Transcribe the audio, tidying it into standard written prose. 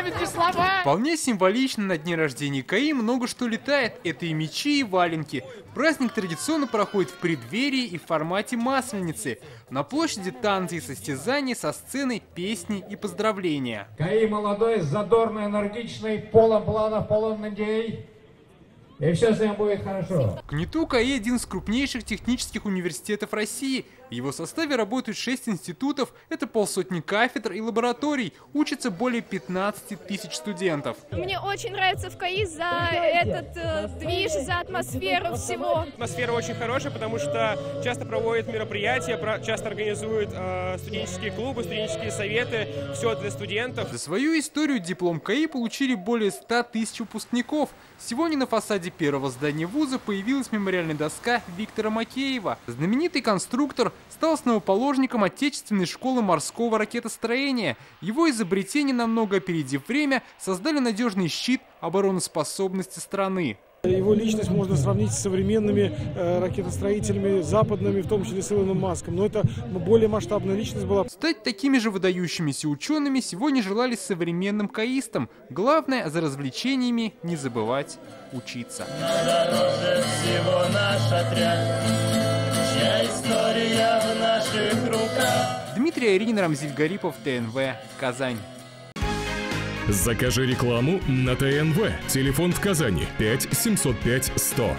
памяти слова. Вполне символично на дне рождения КАИ много что летает. Это и мечи, и валенки. Праздник традиционно проходит в преддверии и в формате масленицы. На площади танцы и состязания со сцены, песни и поздравления. КАИ молодой, задорный, энергичный, полон планов, полон надей. И все с ним будет хорошо. КНИТУ КАИ – один из крупнейших технических университетов России. В его составе работают 6 институтов, это полсотни кафедр и лабораторий. Учатся более 15 тысяч студентов. Мне очень нравится в КАИ за этот движ, за атмосферу всего. Атмосфера очень хорошая, потому что часто проводят мероприятия, часто организуют студенческие клубы, студенческие советы. Все для студентов. За свою историю диплом КАИ получили более 100 тысяч выпускников. Сегодня на фасаде первого здания вуза появилась мемориальная доска Виктора Макеева. Знаменитый конструктор стал основоположником отечественной школы морского ракетостроения. Его изобретение, намного опередив время, создали надежный щит обороноспособности страны. Его личность можно сравнить с современными ракетостроителями западными, в том числе с Илоном Маском. Но это более масштабная личность была. Стать такими же выдающимися учеными сегодня желали современным каистам. Главное, за развлечениями не забывать учиться. На дороже всего наш отряд, чья история в наших руках. Дмитрий Айрин, Рамзиль Гарипов, ТНВ, Казань. Закажи рекламу на ТНВ. Телефон в Казани 5 705 100.